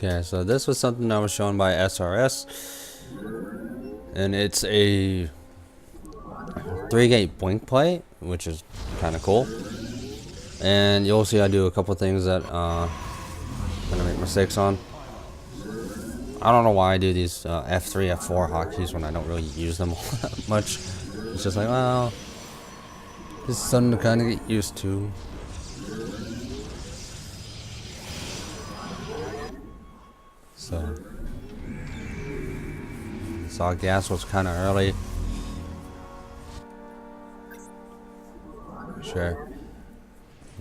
Okay, so this was something that was shown by SRS, and it's a 3-gate blink play, which is kind of cool. And you'll see I do a couple things that I'm gonna make mistakes on. I don't know why I do these F3, F4 hotkeys when I don't really use them much. It's just like, well, this is something to kind of get used to. So, saw gas was kind of early. Sure.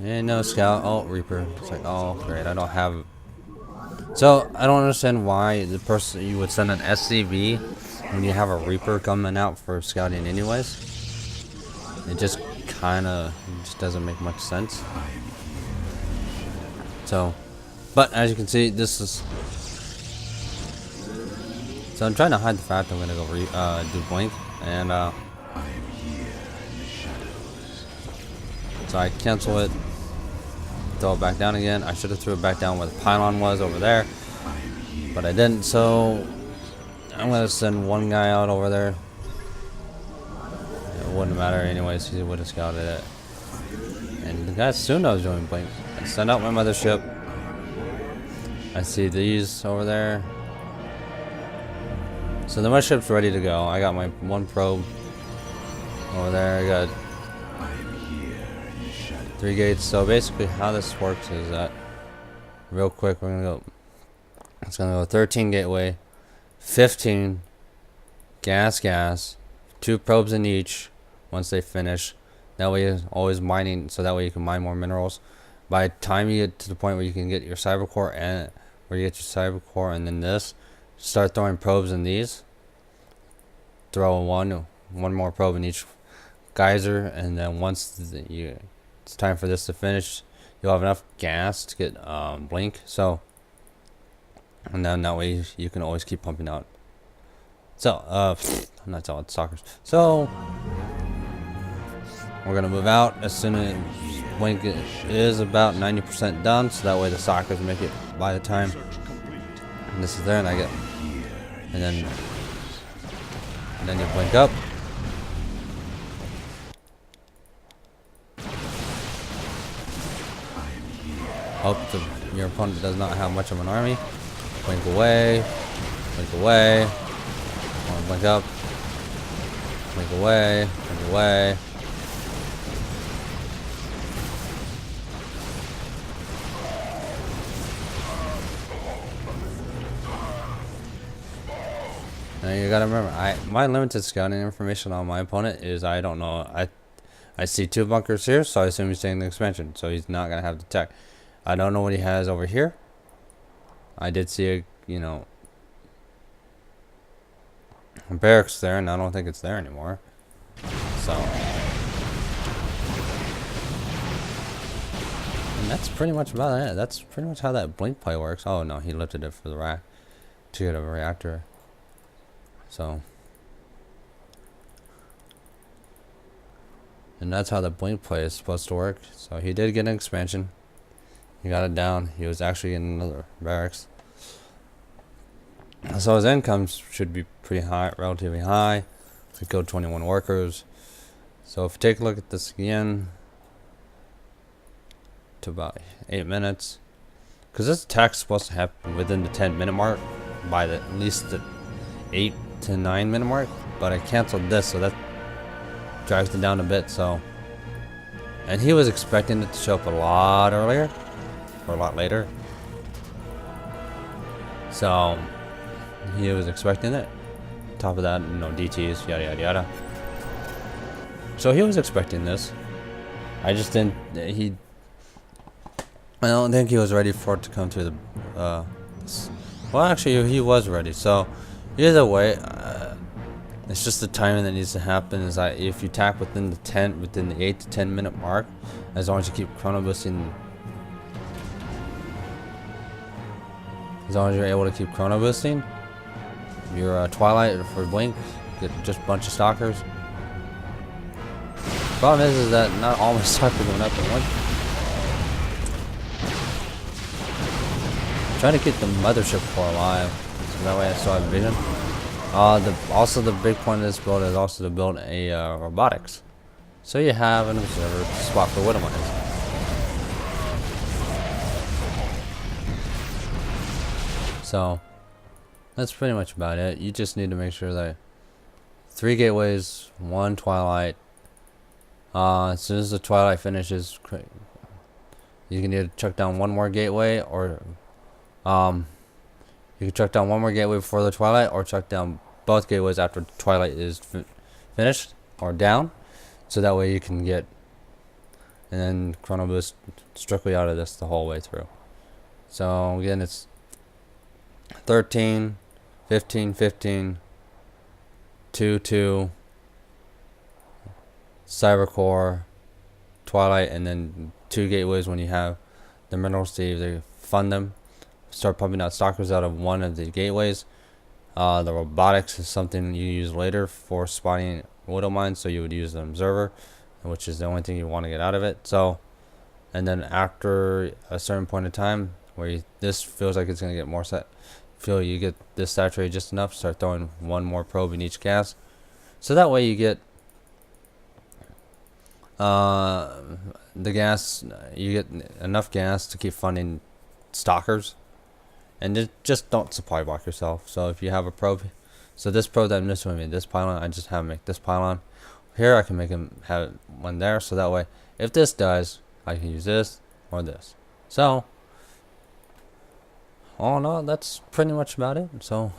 And no scout. Oh, Reaper. It's like, oh, great. I don't have. So I don't understand why the person you would send an SCV when you have a Reaper coming out for scouting, anyways. It just doesn't make much sense. So, but as you can see, this is. So I'm trying to hide the fact I'm gonna go do blink, and so I cancel it, throw it back down again. I should have threw it back down where the pylon was over there, but I didn't. So I'm gonna send one guy out over there. It wouldn't matter anyways. He would have scouted it. And the guy soon I was doing blink. I send out my mothership. I see these over there. So the mothership's ready to go. I got my one probe over there. I got 3 gates. So basically how this works is that, real quick, we're gonna go, it's gonna go 13 gateway, 15 gas, 2 probes in each once they finish. That way you're always mining, so that way you can mine more minerals. By the time you get to the point where you can get your cyber core, and and then this, start throwing probes in these. Throw one more probe in each geyser, and then once it's time for this to finish, you'll have enough gas to get blink. So, and then that way you can always keep pumping out. So, I'm not telling stalkers. So, we're gonna move out as soon as blink is about 90% done, so that way the stalkers make it by the time. And this is there, and I get, and then you blink up. Hope your opponent does not have much of an army. Blink away, blink away. Blink up, blink away, blink away. Now you gotta remember, my limited scouting information on my opponent is I don't know. I see 2 bunkers here, so I assume he's taking the expansion, so he's not gonna have the tech. I don't know what he has over here. I did see a barracks there, and I don't think it's there anymore. So, and that's pretty much about it. That's pretty much how that blink play works. Oh no, he lifted it for the rack to get a reactor. So, and that's how the blink play is supposed to work. So he did get an expansion. He got it down. He was actually in another barracks. So his income should be pretty high, relatively high. He killed 21 workers. So if you take a look at this again, to about 8 minutes, because this attack's supposed to happen within the 10-minute mark, by at least the 8 to 9 minute mark, but I canceled this, so that drives it down a bit. So, and he was expecting it to show up a lot earlier or a lot later, so he was expecting it. Top of that, DTs, yada yada yada. So he was expecting this. I just didn't. I don't think he was ready for it to come to the. Well, actually, he was ready. So either way, it's just the timing that needs to happen. Is that if you attack within the 8 to 10 minute mark, as long as you keep chrono boosting, as long as you're able to keep chrono boosting, your Twilight for blink, get just a bunch of stalkers. Problem is that not all my stalkers are going up at once. trying to keep the mothership core alive, so that way I still have vision. Also the big point of this build is also to build a robotics, so you have an observer to spot for widow mines. So that's pretty much about it. You just need to make sure that 3 gateways, 1 twilight. As soon as the twilight finishes, you can either chuck down 1 more gateway, or you can chuck down 1 more gateway before the twilight, or chuck down both gateways after twilight is finished or down, so that way you can get, and then chrono boost strictly out of this the whole way through. So again, it's 13, 15, 15, 2, 2, Cybercore, Twilight, and then 2 gateways when you have the minerals to either fund them, start pumping out stalkers out of one of the gateways. The robotics is something you use later for spotting widow mines, so you would use the observer, which is the only thing you want to get out of it. So, and then after a certain point in time where this feels like it's going to get more feel you get this saturated just enough, start throwing 1 more probe in each gas, so that way you get the gas, you get enough gas to keep funding stalkers, and just don't supply block yourself. So if you have a probe, so this probe that I'm just doing this pylon, I just have him make this pylon here. I can make him have one there, so that way if this dies, I can use this or this. So all in all, that's pretty much about it. So